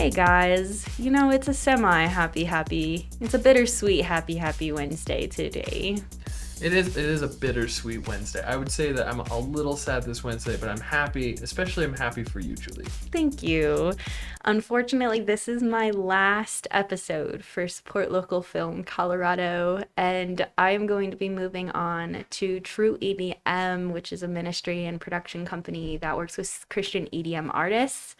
Hey guys, it's a it's a bittersweet happy Wednesday today. It is a bittersweet Wednesday. I would say that I'm a little sad this Wednesday, but I'm happy, especially I'm happy for you, Julie. Thank you. Unfortunately, this is my last episode for Support Local Film Colorado, and I'm going to be moving on to True EDM, which is a ministry and production company that works with Christian EDM artists.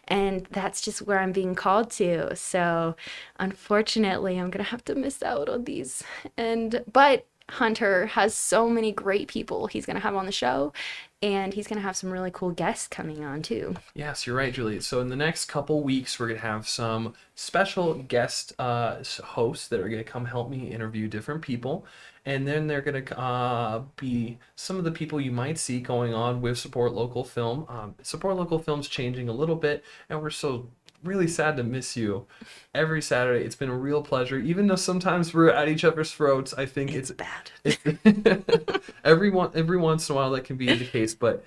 And that's just where I'm being called to. So unfortunately, I'm going to have to miss out on these. But Hunter has so many great people he's going to have on the show, and he's going to have some really cool guests coming on too. Yes, you're right, Julie. So in the next couple weeks, we're going to have some special guest hosts that are going to come help me interview different people. And then they're going to be some of the people you might see going on with Support Local Film. Support Local Film's changing a little bit, and we're so really sad to miss you every Saturday. It's been a real pleasure, even though sometimes we're at each other's throats. I think it's bad. every once in a while that can be the case, but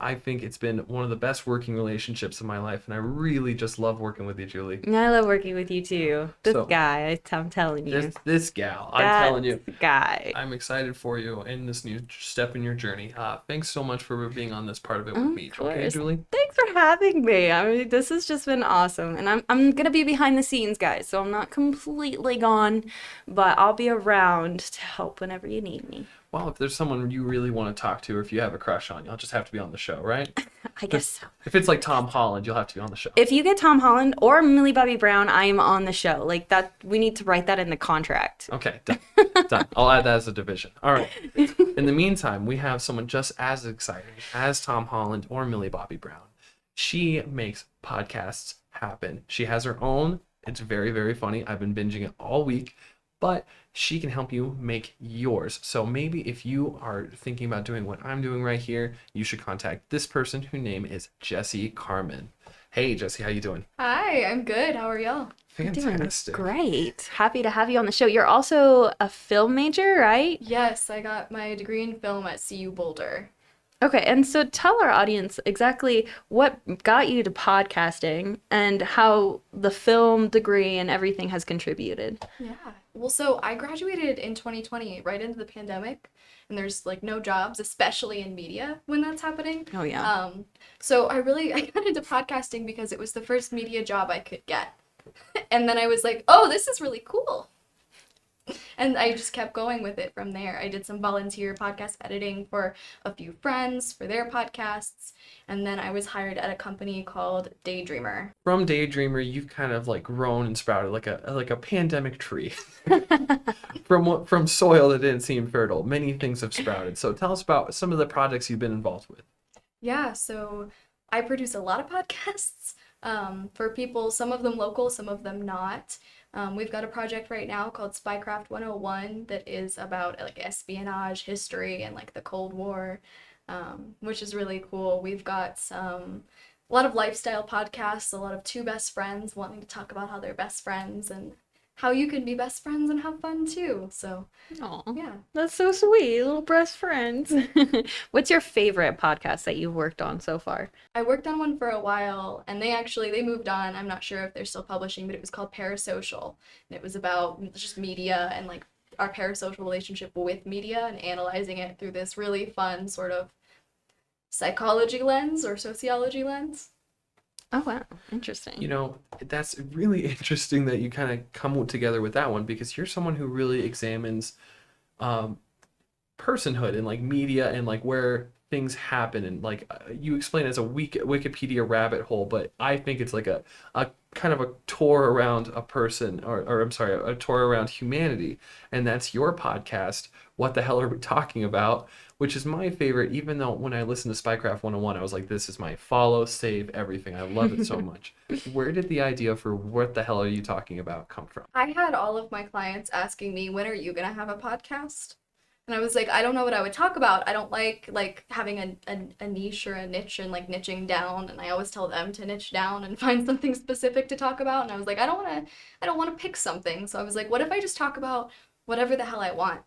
I think it's been one of the best working relationships of my life, and I really just love working with you, Julie. I love working with you too. I'm telling you. This gal, I'm telling you. Guy. I'm excited for you in this new step in your journey. Thanks so much for being on this part of it with me. Okay, Julie? Thanks for having me. I mean, this has just been awesome. And I'm going to be behind the scenes, guys, so I'm not completely gone, but I'll be around to help whenever you need me. Well, if there's someone you really want to talk to, or if you have a crush on, you'll just have to be on the show, right? I guess so. If it's like Tom Holland, you'll have to be on the show. If you get Tom Holland or Millie Bobby Brown, I am on the show. Like that, we need to write that in the contract. Okay, done. Done. I'll add that as a division. All right. In the meantime, we have someone just as exciting as Tom Holland or Millie Bobby Brown. She makes podcasts happen. She has her own. It's very, very funny. I've been binging it all week. But she can help you make yours. So maybe if you are thinking about doing what I'm doing right here, you should contact this person whose name is Jessi Carmen. Hey, Jessi, how you doing? Hi, I'm good. How are y'all? Fantastic. Doing great. Happy to have you on the show. You're also a film major, right? Yes, I got my degree in film at CU Boulder. Okay, and so tell our audience exactly what got you to podcasting and how the film degree and everything has contributed. Yeah. Well, so I graduated in 2020, right into the pandemic, and there's like no jobs, especially in media when that's happening. Oh, yeah. So I got into podcasting because it was the first media job I could get. And then I was like, oh, this is really cool. And I just kept going with it from there. I did some volunteer podcast editing for a few friends for their podcasts. And then I was hired at a company called Daydreamer. From Daydreamer, you've kind of like grown and sprouted like a pandemic tree. From soil that didn't seem fertile, many things have sprouted. So tell us about some of the projects you've been involved with. Yeah, so I produce a lot of podcasts for people, some of them local, some of them not. We've got a project right now called Spycraft 101 that is about like espionage history and like the Cold War, which is really cool. We've got a lot of lifestyle podcasts, a lot of two best friends wanting to talk about how they're best friends and how you can be best friends and have fun too. So, yeah. That's so sweet, little best friends. What's your favorite podcast that you've worked on so far? I worked on one for a while, and they moved on. I'm not sure if they're still publishing, but it was called Parasocial, and it was about just media and like our parasocial relationship with media and analyzing it through this really fun sort of psychology lens or sociology lens. Oh, wow. Interesting. That's really interesting that you kind of come together with that one, because you're someone who really examines personhood and like media and like where things happen, and like you explain it as a Wikipedia rabbit hole, but I think it's like a kind of a tour around a person, or I'm sorry, a tour around humanity, and that's your podcast, What the Hell Are We Talking About, which is my favorite, even though when I listened to Spycraft 101, I was like, this is my follow, save, everything. I love it so much. Where did the idea for What the Hell Are You Talking About come from? I had all of my clients asking me, when are you going to have a podcast? And I was like, I don't know what I would talk about. I don't like having a niche or a niche and like niching down. And I always tell them to niche down and find something specific to talk about. And I was like, I don't want to pick something. So I was like, what if I just talk about whatever the hell I want?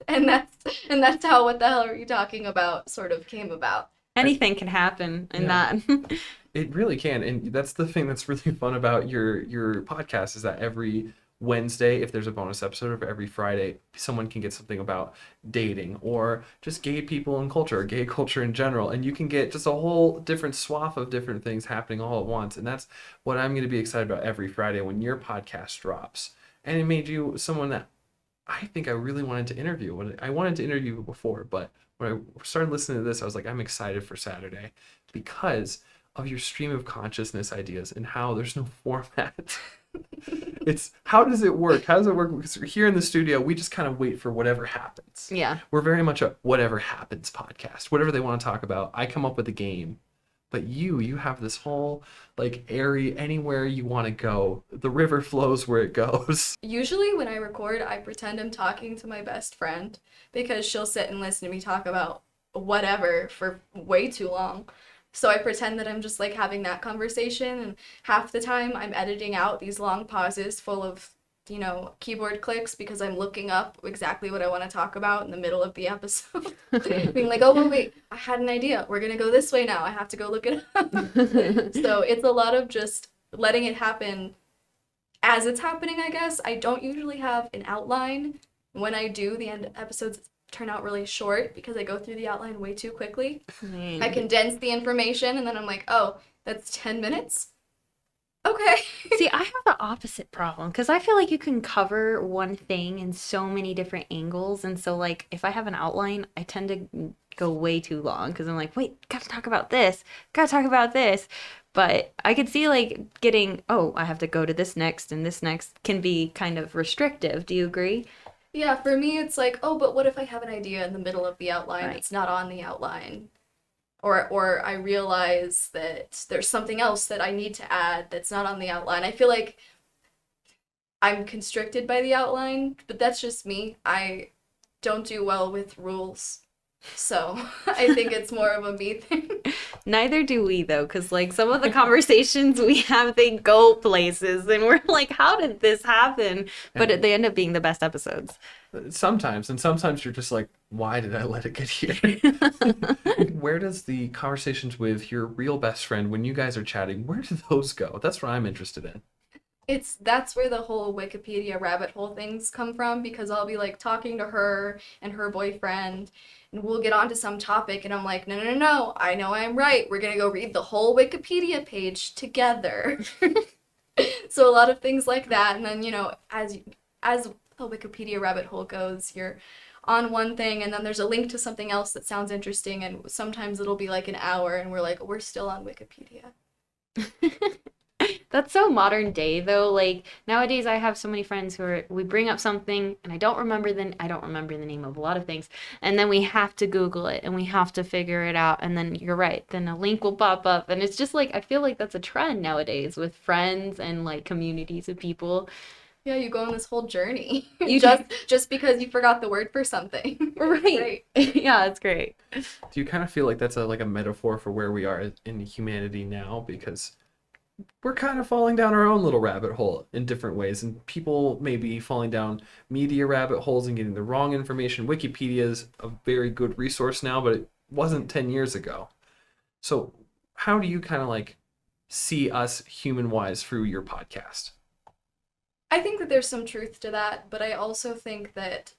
And that's how What the Hell Are You Talking About sort of came about. Anything can happen in that. It really can, and that's the thing that's really fun about your podcast is that every Wednesday, if there's a bonus episode, or every Friday, someone can get something about dating or just gay people and culture, or gay culture in general, and you can get just a whole different swath of different things happening all at once, and that's what I'm going to be excited about every Friday when your podcast drops. And it made you someone that I think I really wanted to interview. I wanted to interview before, but when I started listening to this, I was like, I'm excited for Saturday because of your stream of consciousness ideas and how there's no format. It's how does it work? How does it work? Because here in the studio, we just kind of wait for whatever happens. Yeah. We're very much a whatever happens podcast. Whatever they want to talk about, I come up with a game. But you have this whole like airy anywhere you want to go. The river flows where it goes. Usually when I record, I pretend I'm talking to my best friend because she'll sit and listen to me talk about whatever for way too long. So I pretend that I'm just like having that conversation, and half the time I'm editing out these long pauses full of, keyboard clicks because I'm looking up exactly what I want to talk about in the middle of the episode. Being like, oh, wait, I had an idea. We're going to go this way now. I have to go look it up. So it's a lot of just letting it happen as it's happening, I guess. I don't usually have an outline. When I do, the end episodes turn out really short because I go through the outline way too quickly. I condense the information and then I'm like, oh, that's 10 minutes? Okay. See, I have the opposite problem because I feel like you can cover one thing in so many different angles. And so, like, if I have an outline, I tend to go way too long because I'm like, wait, gotta talk about this, gotta talk about this. But I could see, like, getting, oh, I have to go to this next and this next can be kind of restrictive. Do you agree? Yeah, for me, it's like, oh, but what if I have an idea in the middle of the outline? Right. It's not on the outline. Or I realize that there's something else that I need to add that's not on the outline. I feel like I'm constricted by the outline, but that's just me. I don't do well with rules. So I think it's more of a me thing. Neither do we, though, because, like, some of the conversations we have, they go places, and we're like, how did this happen? But they end up being the best episodes. Sometimes, and sometimes you're just like, why did I let it get here? Where does the conversations with your real best friend, when you guys are chatting, where do those go? That's what I'm interested in. That's where the whole Wikipedia rabbit hole things come from, because I'll be like talking to her and her boyfriend and we'll get onto some topic and I'm like, no, I know I'm right. We're gonna go read the whole Wikipedia page together. So a lot of things like that, and then as the Wikipedia rabbit hole goes, you're on one thing and then there's a link to something else that sounds interesting, and sometimes it'll be like an hour and we're like, we're still on Wikipedia. That's so modern day, though. Like, nowadays I have so many friends we bring up something and I don't remember the name of a lot of things, and then we have to Google it and we have to figure it out, and then you're right, then a link will pop up, and it's just like, I feel like that's a trend nowadays with friends and like communities of people. Yeah, you go on this whole journey. You just because you forgot the word for something. Right. Yeah, it's great. Do you kind of feel like that's like a metaphor for where we are in humanity now? Because we're kind of falling down our own little rabbit hole in different ways, and people may be falling down media rabbit holes and getting the wrong information. Wikipedia is a very good resource now, but it wasn't 10 years ago. So how do you kind of like see us human-wise through your podcast? I think that there's some truth to that, but I also think that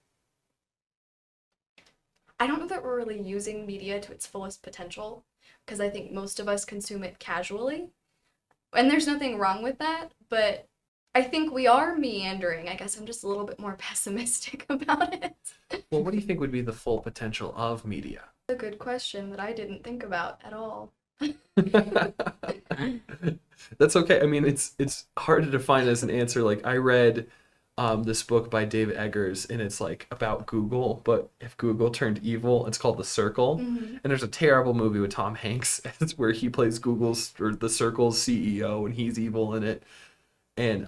I don't know that we're really using media to its fullest potential, because I think most of us consume it casually. And there's nothing wrong with that, but I think we are meandering. I guess I'm just a little bit more pessimistic about it. Well, what do you think would be the full potential of media? A good question that I didn't think about at all. That's okay. I mean, it's hard to define as an answer. Like, I read this book by David Eggers, and it's like about Google, but if Google turned evil. It's called The Circle. Mm-hmm. And there's a terrible movie with Tom Hanks where he plays Google's or The Circle's CEO, and he's evil in it. And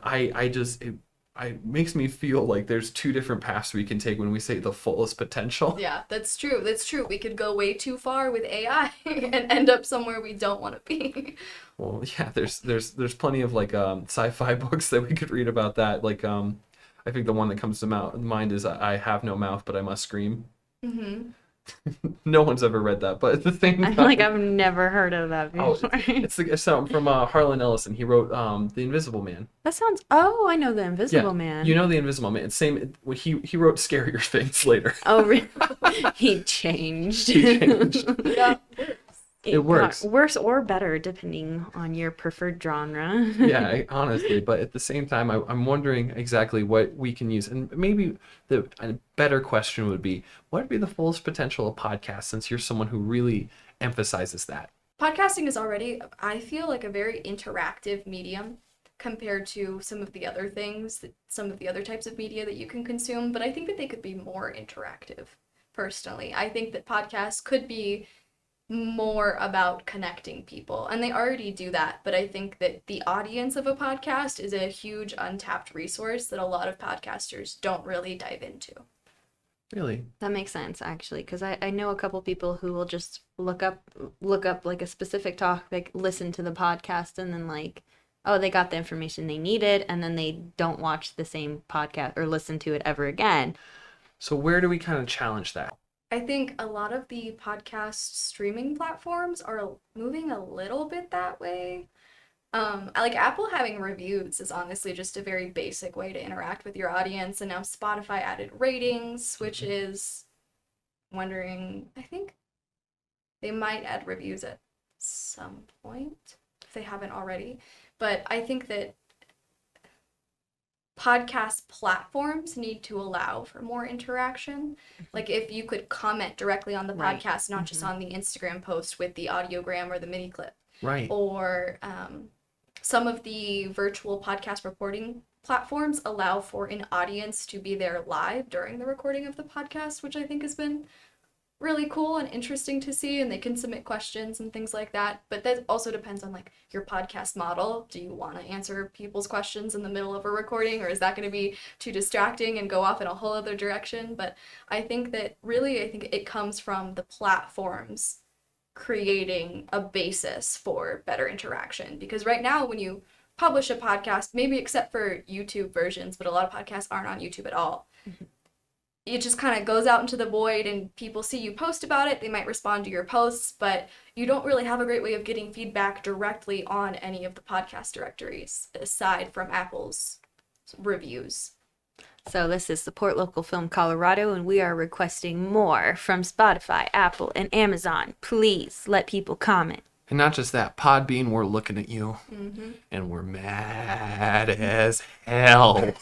it makes me feel like there's two different paths we can take when we say the fullest potential. Yeah, that's true. We could go way too far with AI and end up somewhere we don't want to be. Well, yeah, there's plenty of like sci-fi books that we could read about that. Like I think the one that comes to mind is I Have No Mouth, But I Must Scream. Mm-hmm. No one's ever read that, but at the same I'm time, like, I've never heard of that oh, before. it's from Harlan Ellison. He wrote The Invisible Man. That sounds. Oh, I know the Yeah, Invisible Man. you know The Invisible Man. It's same. He wrote scarier things later. Oh, really? He changed. He changed. Yeah. It works. got worse or better depending on your preferred genre. Yeah, honestly, but at the same time, I'm wondering exactly what we can use, and maybe a better question would be, what would be the fullest potential of podcasts, since you're someone who really emphasizes that? Podcasting is already, I feel like, a very interactive medium compared to some of the other things, some of the other types of media that you can consume, but I think that they could be more interactive, personally. I think that podcasts could be more about connecting people, and they already do that, but I think that the audience of a podcast is a huge untapped resource that a lot of podcasters don't really dive into. Really? That makes sense, actually, because I know a couple people who will just look up like a specific topic, listen to the podcast, and then like, oh, they got the information they needed, and then they don't watch the same podcast or listen to it ever again. So where do we kind of challenge that? I think a lot of the podcast streaming platforms are moving a little bit that way. Like Apple having reviews is honestly just a very basic way to interact with your audience, and now Spotify added ratings, which is wondering, I think they might add reviews at some point if they haven't already. But I think that podcast platforms need to allow for more interaction. Like if you could comment directly on the Right. podcast, not just on the Instagram post with the audiogram or the mini clip, Right. or some of the virtual podcast recording platforms allow for an audience to be there live during the recording of the podcast, which I think has been really cool and interesting to see, and they can submit questions and things like that. But that also depends on like your podcast model. Do you want to answer people's questions in the middle of a recording, or is that going to be too distracting and go off in a whole other direction? But I think it comes from the platforms creating a basis for better interaction, because right now when you publish a podcast, maybe except for YouTube versions, but a lot of podcasts aren't on YouTube at all, it just kind of goes out into the void, and people see you post about it, they might respond to your posts, but you don't really have a great way of getting feedback directly on any of the podcast directories aside from Apple's reviews. So this is Support Local Film Colorado, and we are requesting more from Spotify, Apple, and Amazon. Please let people comment. And not just that, Podbean, we're looking at you, Mm-hmm. and we're mad as hell.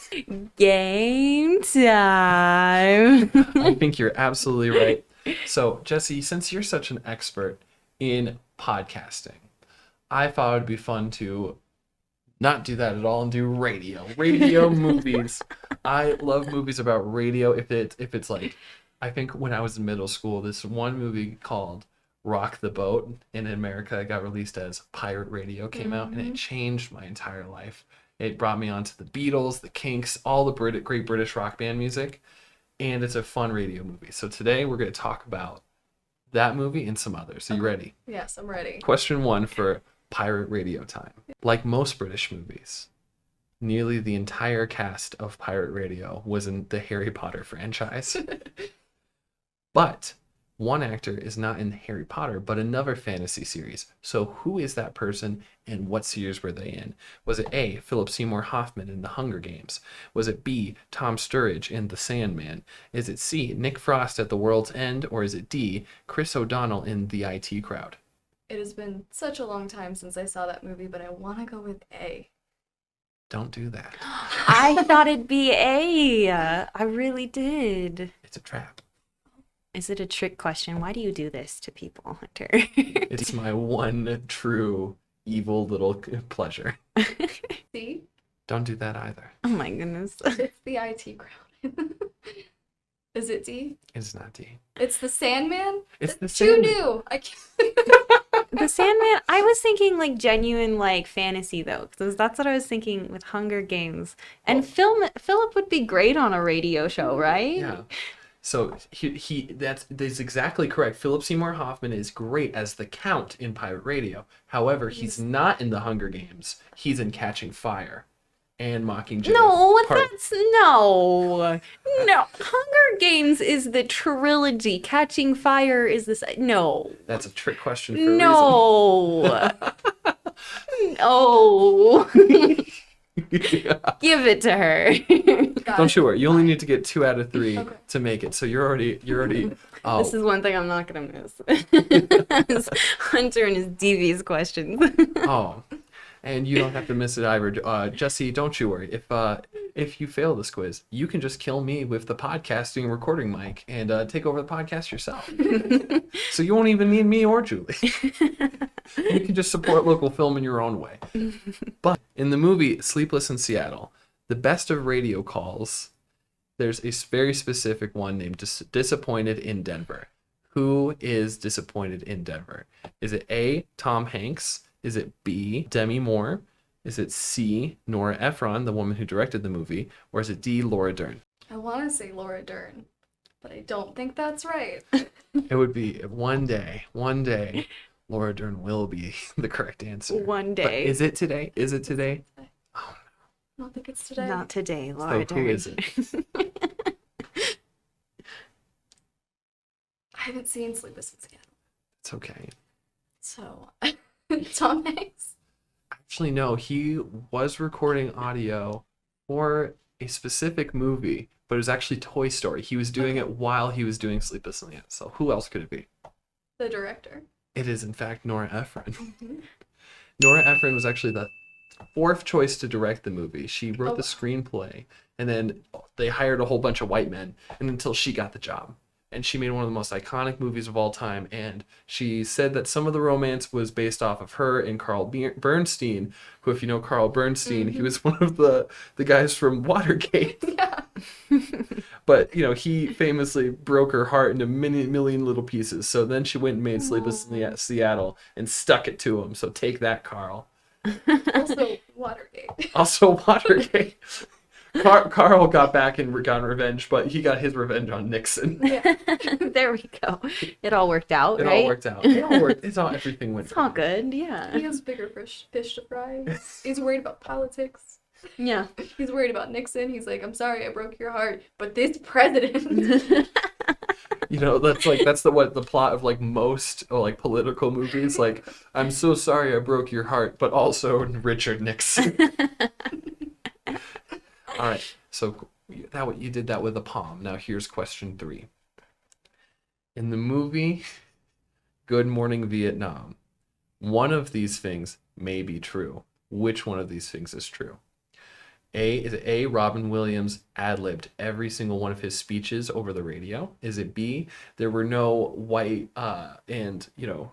Game time. I think you're absolutely right. So, Jessi, since you're such an expert in podcasting, I thought it would be fun to not do that at all and do radio movies. I love movies about radio. If it's like, I think when I was in middle school, this one movie called Rock the Boat in America got released as Pirate Radio came out, and it changed my entire life. It brought me onto the Beatles, the Kinks, all the great British rock band music, and it's a fun radio movie. So today we're going to talk about that movie and some others. Are you ready? Yes, I'm ready. Question 1 for Pirate Radio time. Like most British movies, nearly the entire cast of Pirate Radio was in the Harry Potter franchise. But one actor is not in Harry Potter, but another fantasy series. So who is that person, and what series were they in? Was it A, Philip Seymour Hoffman in The Hunger Games? Was it B, Tom Sturridge in The Sandman? Is it C, Nick Frost at The World's End? Or is it D, Chris O'Donnell in The IT Crowd? It has been such a long time since I saw that movie, but I want to go with A. Don't do that. I thought it'd be A. I really did. It's a trap. Is it a trick question? Why do you do this to people, Hunter? It's my one true evil little pleasure. C? Don't do that either. Oh my goodness. It's the IT crowd. Is it D? It's not D. It's the Sandman? It's the Too Sandman. new. I can't. The Sandman, I was thinking like genuine like fantasy though, because that's what I was thinking with Hunger Games. And Philip would be great on a radio show, right? Yeah. So that's exactly correct. Philip Seymour Hoffman is great as the Count in Pirate Radio. However, he's not in The Hunger Games. He's in Catching Fire. and Mockingjay. No, Part- that's no. No. Hunger Games is the trilogy. Catching Fire is this. No. That's a trick question for a reason. No. No. Give it to her. Got Don't it. you worry. You only need to get 2 out of 3 Okay. to make it. So you're already. Oh, This is one thing I'm not gonna miss. Hunter and his devious questions. oh, and you don't have to miss it either. Jessi, don't you worry. If you fail this quiz, you can just kill me with the podcasting recording mic and take over the podcast yourself. So you won't even need me or Julie. You can just support local film in your own way. But in the movie Sleepless in Seattle, the best of radio calls, there's a very specific one named Disappointed in Denver. Who is disappointed in Denver? Is it A, Tom Hanks? Is it B, Demi Moore? Is it C, Nora Ephron, the woman who directed the movie? Or is it D, Laura Dern? I want to say Laura Dern, but I don't think that's right. It would be one day, Laura Dern will be the correct answer. One But day. is it today? Is it today? I don't think it's today. Not today, So Laura. who is it? I haven't seen Sleepless in Seattle. It's okay. So, Tom Hanks. Actually, no, he was recording audio for a specific movie, but it was actually Toy Story. He was doing it while he was doing Sleepless in Seattle. So who else could it be? The director. It is, in fact, Nora Ephron. Mhm. Nora Ephron was actually the 4th choice to direct the movie. She wrote Oh, the wow. screenplay, and then they hired a whole bunch of white men, and until she got the job. And she made one of the most iconic movies of all time, and she said that some of the romance was based off of her and Carl Bernstein, who, if you know Carl Bernstein, he was one of the guys from Watergate. Yeah. But, he famously broke her heart into million little pieces. So then she went and made Sleepless in Seattle and stuck it to him. So take that, Carl. Also, Watergate. Also, Watergate. Carl got back and got revenge, but he got his revenge on Nixon. Yeah. There we go. It all worked out, It right? all worked out. It all worked. Everything went It's all wrong. good, yeah. He has bigger fish to fry. He's worried about politics. Yeah. He's worried about Nixon. He's like, I'm sorry I broke your heart, but this president. That's the plot of like most like political movies. Like, I'm so sorry I broke your heart, but also Richard Nixon. All right, so you did that with a palm. Now here's question 3. In the movie Good Morning Vietnam, one of these things may be true. Which one of these things is true? Is it A, Robin Williams ad-libbed every single one of his speeches over the radio? Is it B, there were no white and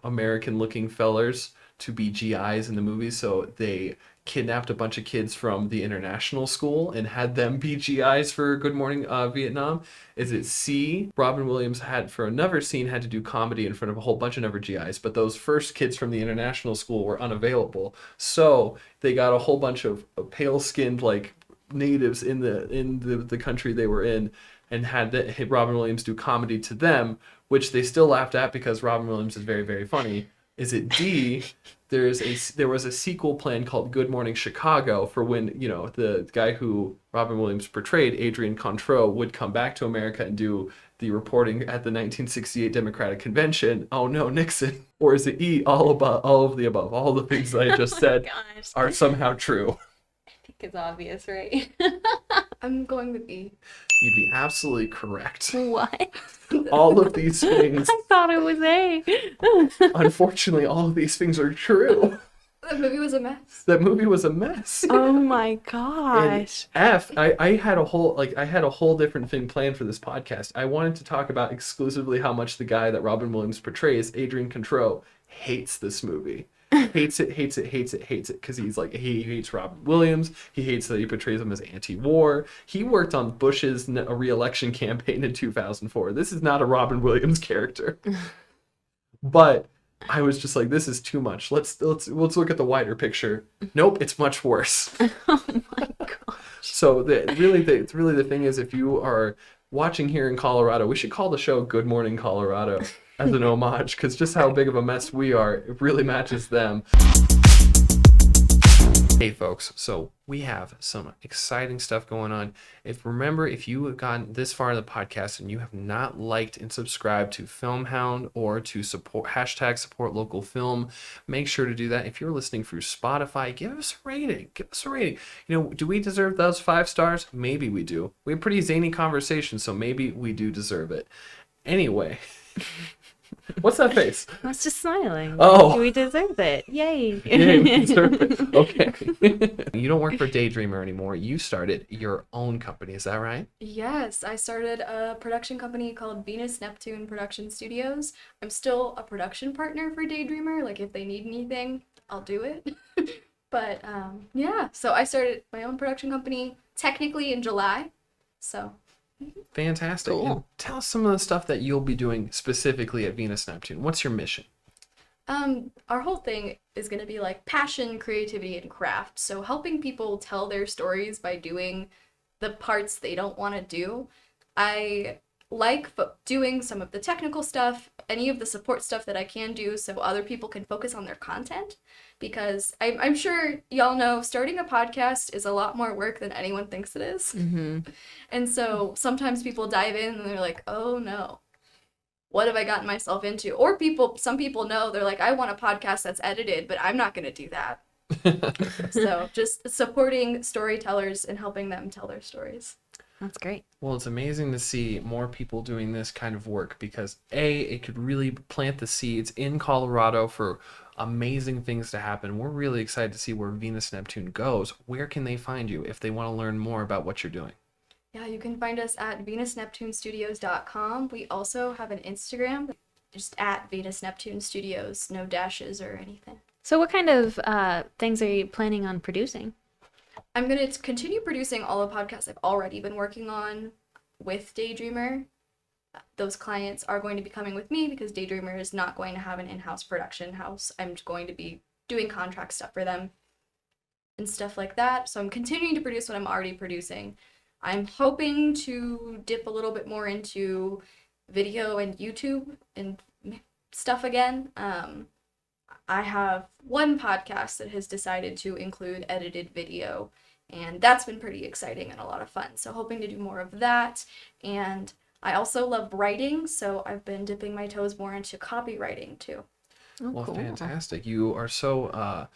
American-looking fellers to be GIs in the movie, so they kidnapped a bunch of kids from the international school and had them be GIs for Good Morning Vietnam? Is it C, Robin Williams for another scene had to do comedy in front of a whole bunch of other GIs, but those first kids from the international school were unavailable, so they got a whole bunch of pale-skinned like natives in the country they were in and had Robin Williams do comedy to them, which they still laughed at because Robin Williams is very, very funny. Is it D, there was a sequel plan called Good Morning Chicago for when, the guy who Robin Williams portrayed, Adrian Contreau, would come back to America and do the reporting at the 1968 Democratic Convention. Oh no, Nixon. Or is it E, all of the above? All the things I just said Gosh. are somehow true. I think it's obvious, right? I'm going with E. You'd be absolutely correct. What? All of these things, I thought it was A. unfortunately, all of these things are true. The movie was a mess. That movie was a mess. Oh my And gosh. F, I had a whole different thing planned for this podcast. I wanted to talk about exclusively how much the guy that Robin Williams portrays, Adrian Contreau, hates this movie. Hates it, because he's like, he hates Robin Williams. He hates that he portrays him as anti-war. He worked on Bush's re-election campaign in 2004. This is not a Robin Williams character. But I was just like, this is too much. Let's look at the wider picture. Nope, it's much worse. Oh my gosh. So really the thing is, if you are watching here in Colorado, we should call the show Good Morning Colorado as an homage, because just how big of a mess we are, it really matches them. Hey folks, so we have some exciting stuff going on. If you have gotten this far in the podcast and you have not liked and subscribed to FilmHound or to support local film, make sure to do that. If you're listening through Spotify, give us a rating. Give us a rating. Do we deserve those 5 stars? Maybe we do. We have pretty zany conversations, so maybe we do deserve it. Anyway. What's that face? I was just smiling. Oh. We deserve it. Yay. Yeah, we deserve it. Okay. You don't work for Daydreamer anymore. You started your own company. Is that right? Yes, I started a production company called Venus Neptune Productions Studios. I'm still a production partner for Daydreamer. Like, if they need anything, I'll do it. But yeah, so I started my own production company technically in July. So Fantastic. Cool. And tell us some of the stuff that you'll be doing specifically at Venus Neptune. What's your mission? our whole thing is going to be like passion, creativity, and craft. So helping people tell their stories by doing the parts they don't want to do. I like doing some of the technical stuff, any of the support stuff that I can do so other people can focus on their content. Because I'm sure y'all know starting a podcast is a lot more work than anyone thinks it is. Mm-hmm. And so sometimes people dive in and they're like, oh no, what have I gotten myself into? Or some people know, they're like, I want a podcast that's edited, but I'm not going to do that. So just supporting storytellers and helping them tell their stories. That's great. Well, it's amazing to see more people doing this kind of work because it could really plant the seeds in Colorado for amazing things to happen. We're really excited to see where Venus Neptune goes. Where can they find you if they want to learn more about what you're doing? Yeah, you can find us at venusneptunestudios.com. We also have an Instagram, just at Venus Neptune Studios, no dashes or anything. So what kind of things are you planning on producing? I'm going to continue producing all the podcasts I've already been working on with Daydreamer. Those clients are going to be coming with me because Daydreamer is not going to have an in-house production house. I'm going to be doing contract stuff for them and stuff like that. So I'm continuing to produce what I'm already producing. I'm hoping to dip a little bit more into video and YouTube and stuff again. I have one podcast that has decided to include edited video, and that's been pretty exciting and a lot of fun. So hoping to do more of that. And I also love writing, so I've been dipping my toes more into copywriting too. Oh, Well, cool. fantastic. You are so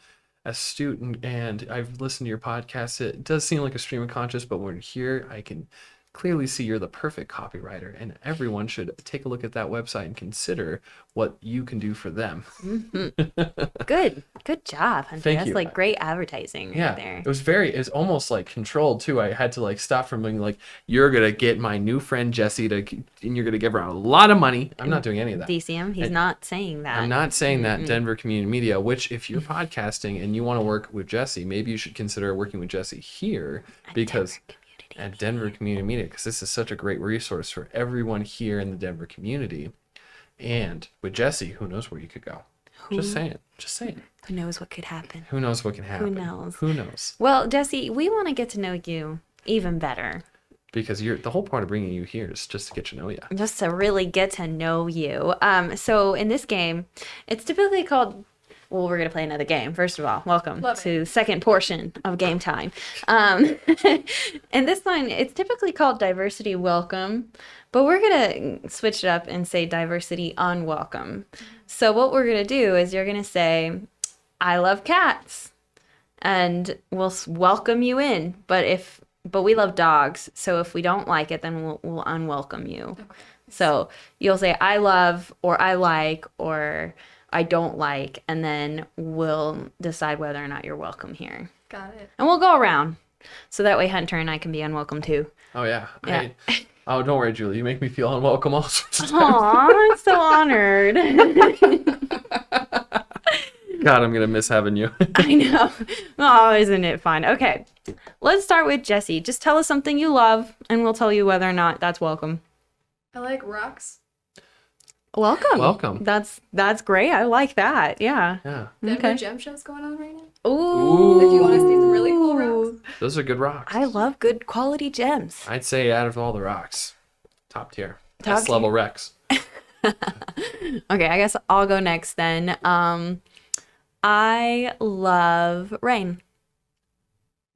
astute, and I've listened to your podcast. It does seem like a stream of conscious, but when here, I can clearly see you're the perfect copywriter, and everyone should take a look at that website and consider what you can do for them. Mm-hmm. Good job, Hunter. Thank That's you. like great advertising Yeah, right there. it's almost like controlled too. I had to like stop from being like, you're gonna get my new friend Jessi and you're gonna give her a lot of money. I'm not doing any of that. DCM, he's And not saying that. I'm not saying that Mm-mm. Denver Community Media, which if you're podcasting and you want to work with Jessi, maybe you should consider working with Jessi here because at Denver Community Media, because this is such a great resource for everyone here in the Denver community. And with Jessi, who knows where you could go? Just saying. Who knows what could happen? Who knows what can happen? knows? Who knows? Well, Jessi, we want to get to know you even better. Because the whole part of bringing you here is just to get to know you. Just to really get to know you. So in this game, it's typically called. Well, we're going to play another game. First of all, welcome Love to the second portion of game time. And this one, it's typically called Diversity Welcome, but we're going to switch it up and say Diversity Unwelcome. So what we're going to do is you're going to say, I love cats, and we'll welcome you in. But we love dogs, so if we don't like it, then we'll unwelcome you. Okay. So you'll say, I love, or I like, or I don't like, and then we'll decide whether or not you're welcome here. Got it. And we'll go around. So that way Hunter and I can be unwelcome too. Oh, yeah. Yeah. Oh, don't worry, Julie. You make me feel unwelcome all sorts of times. Aw, I'm so honored. God, I'm going to miss having you. I know. Oh, isn't it fun? Okay. Let's start with Jessi. Just tell us something you love, and we'll tell you whether or not that's welcome. I like rocks. Welcome. Welcome. That's great. I like that. Yeah. Yeah. Denver Okay. Gem Show's going on right now. Ooh. If you want to see some really cool rocks. Those are good rocks. I love good quality gems. I'd say out of all the rocks, top tier. Top S level Rex. Okay, I guess I'll go next then. I love rain.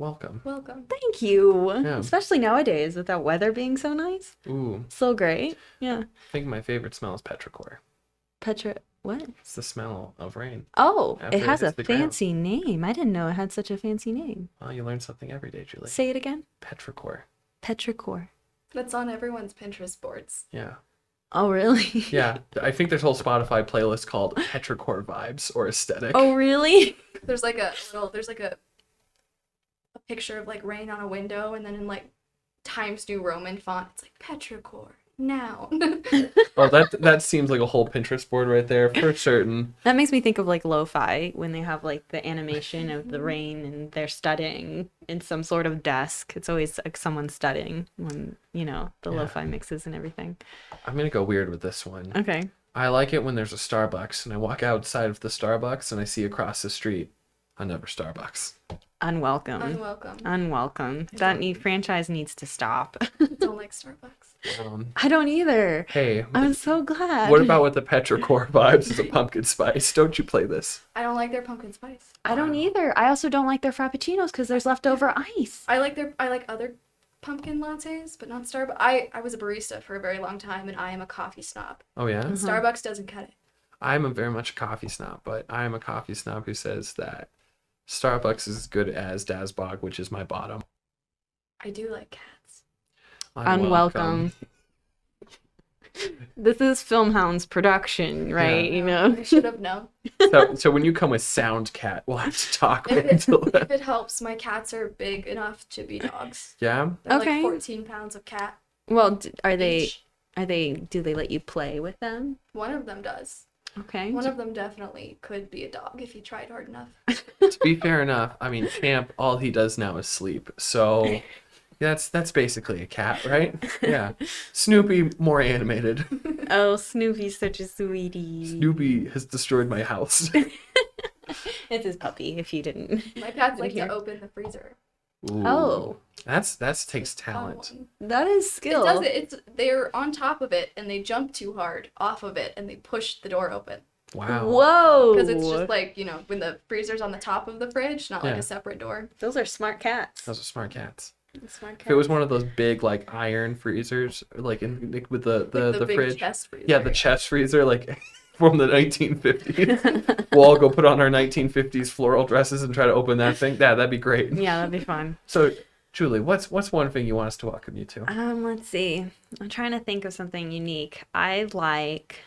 Welcome. Welcome. Thank you. Yeah. Especially nowadays with that weather being so nice. Ooh, So great. Yeah. I think my favorite smell is petrichor. What? It's the smell of rain. Oh, After it it has a hits the ground. fancy name. I didn't know it had such a fancy name. Well, you learn something every day, Julie. Say it again. Petrichor. Petrichor. That's on everyone's Pinterest boards. Yeah. Oh, really? Yeah. I think there's a whole Spotify playlist called Petrichor Vibes or Aesthetic. Oh, really? There's like a picture of like rain on a window, and then in like Times New Roman font, it's like petrichor noun. Oh, that seems like a whole Pinterest board right there for certain. That makes me think of like lo-fi when they have like the animation of the rain and they're studying in some sort of desk. It's always like someone studying when, the Yeah. lo-fi mixes and everything. I'm gonna go weird with this one. Okay. I like it when there's a Starbucks and I walk outside of the Starbucks and I see across the street another Starbucks. Unwelcome. Unwelcome. Unwelcome. Franchise needs to stop. Don't like Starbucks. I don't either. Hey, I'm so glad. what about with the petrichor vibes as a pumpkin spice? Don't you play this? I don't like their pumpkin spice. I don't either. I also don't like their frappuccinos because there's leftover ice. I like other pumpkin lattes, but not Starbucks. I was a barista for a very long time, and I am a coffee snob. Oh yeah? Starbucks doesn't cut it. I'm a very much a coffee snob, but I am a coffee snob who says that Starbucks is as good as Dazbog, which is my bottom. I do like cats. Unwelcome. This is Filmhound's production, right? Yeah. I should have known. So when you come with Sound Cat, we'll have to talk If until if then. it helps, my cats are big enough to be dogs. Yeah? They're Okay. like 14 pounds of cat Well, are they? each. Do they let you play with them? One of them does. Okay. One of them definitely could be a dog if he tried hard enough. To be fair enough, I mean, Champ, all he does now is sleep. So that's basically a cat, right? Yeah. Snoopy, more animated. Oh, Snoopy's such a sweetie. Snoopy has destroyed my house. It's his puppy, if you didn't. My cats like Here. to open the freezer. Ooh. Oh. That takes on talent. one. That is It skill. does it. They're on top of it and they jump too hard off of it and they push the door open. Wow. Whoa. Because it's just like, when the freezer's on the top of the fridge, not like Yeah. a separate door. Those are smart cats. Those are smart cats. Smart If it was one of those big like iron freezers, like with the big fridge, chest freezer. yeah, the chest freezer, like from the 1950s. We'll all go put on our 1950s floral dresses and try to open that thing. Yeah, that'd be great. Yeah, that'd be fun. So, Julie, what's one thing you want us to welcome you to? Let's see. I'm trying to think of something unique. I like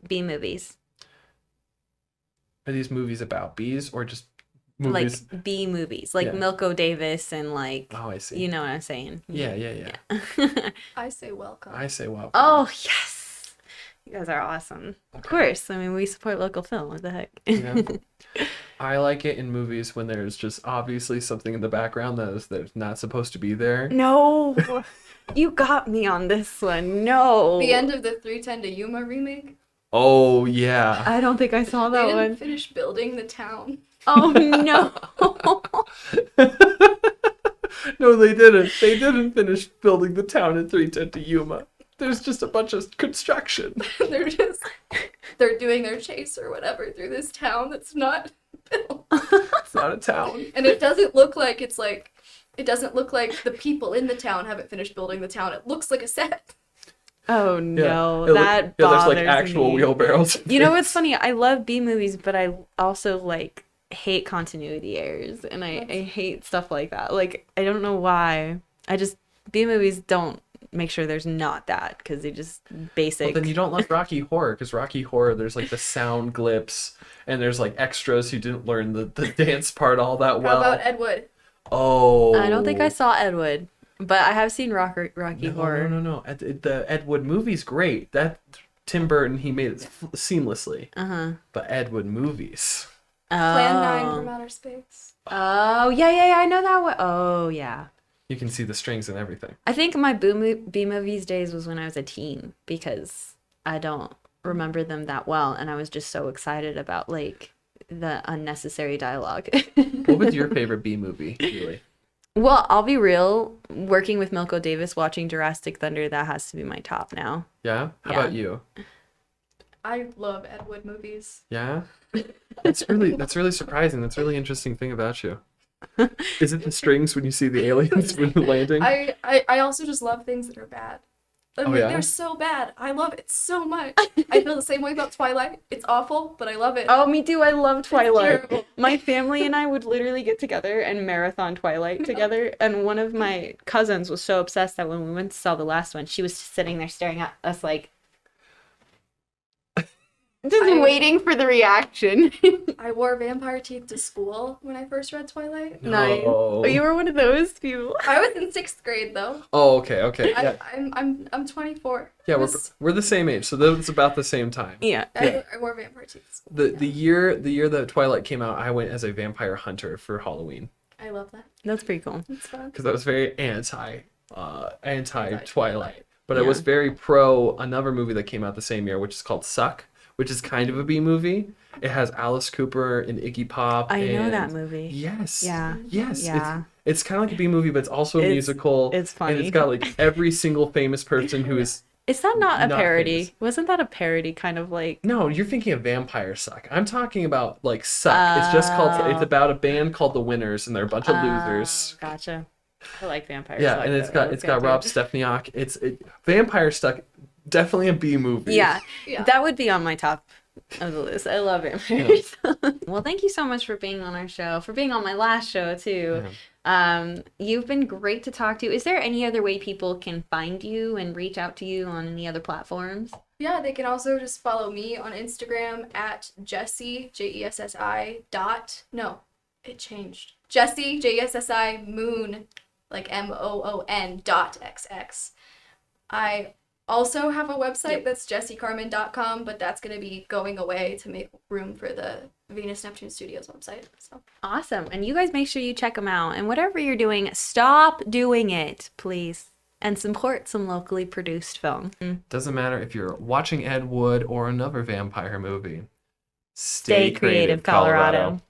B movies. Are these movies about bees or just movies? Like B movies, like Yeah. Milko Davis and like, Oh, I see. you know what I'm saying? Yeah. I say welcome. I say welcome. Oh, yes. You guys are awesome. Of Okay. course. I mean, we support local film. What the heck? Yeah. I like it in movies when there's just obviously something in the background that's not supposed to be there. No. You got me on this one. No. The end of the 310 to Yuma remake. Oh yeah. I don't think I saw They that didn't one. finish building the town. Oh, no. No, they didn't. They didn't finish building the town in 310 to Yuma. There's just a bunch of construction. They're doing their chase or whatever through this town that's not built. It's not a town. And it doesn't look like it doesn't look like the people in the town haven't finished building the town. It looks like a set. Oh, no. Yeah, That there's bothers like actual me. wheelbarrows. You know what's funny? I love B movies, but I also like hate continuity errors, and I hate stuff like that. Like, I don't know why. B movies don't make sure there's not that, because they just basic. Well, then you don't love Rocky Horror, because Rocky Horror, there's like the sound glips, and there's like extras who didn't learn the dance part all that well. How about Ed Wood? Oh. I don't think I saw Ed Wood, but I have seen Rocky Horror. No. The Ed Wood movie's great. That Tim Burton, he made it seamlessly. Uh-huh. But Ed Wood movies. Plan 9 from Outer Space. Oh, yeah, I know that one. Oh, yeah. You can see the strings and everything. I think my B movies days was when I was a teen, because I don't remember them that well, and I was just so excited about like the unnecessary dialogue. What was your favorite B movie, Julie? Well, I'll be real. Working with Milko Davis, watching Jurassic Thunder, that has to be my top now. Yeah? How Yeah. about you? I love Ed Wood movies. Yeah? That's really surprising. That's a really interesting thing about you. Is it the strings when you see the aliens when landing? I also just love things that are bad. I mean, yeah? they're so bad. I love it so much. I feel the same way about Twilight. It's awful, but I love it. Oh, me too. I love Twilight. terrible. My family and I would literally get together and marathon Twilight together. And one of my cousins was so obsessed that when we went to saw the last one, she was just sitting there staring at us like, just waiting for the reaction. I wore vampire teeth to school when I first read Twilight. Nice. Oh, you were one of those people. I was in 6th grade though. Oh, okay. Yeah, I'm 24. yeah, we're the same age, so that was about the same time. Yeah. I wore vampire teeth. The year that Twilight came out, I went as a vampire hunter for Halloween I love that. That's pretty cool. It's fun. because I was very anti Twilight, but I Yeah. was very pro another movie that came out the same year, which is called Suck, which is kind of a B movie. It has Alice Cooper and Iggy Pop. I know and- that movie. Yes. Yeah. Yes. Yeah. It's kind of like a B movie, but it's also a musical. It's funny. And it's got like every single famous person who is. Is that not a Not parody? famous. Wasn't that a parody kind of like? No, you're thinking of Vampire Suck. I'm talking about like Suck. It's just called. It's about a band called the Winners, and they're a bunch of losers. Gotcha. I like vampires. Yeah, like and it's that. got Rob Stefaniak. Vampire Stuck, definitely a B movie. Yeah, Yeah. that would be on my top of the list. I love vampires. Well, thank you so much for being on our show, for being on my last show too. You've been great to talk to. Is there any other way people can find you and reach out to you on any other platforms? Yeah, they can also just follow me on Instagram at Jessi, Jessi no, it changed. Jessi, Jessi Moon, like MOON.XX. I also have a website that's jessicarmen.com, but that's going to be going away to make room for the Venus Neptune Studios website. So Awesome. And you guys make sure you check them out. And whatever you're doing, stop doing it, please. And support some locally produced film. Doesn't matter if you're watching Ed Wood or another vampire movie. Stay creative, Colorado.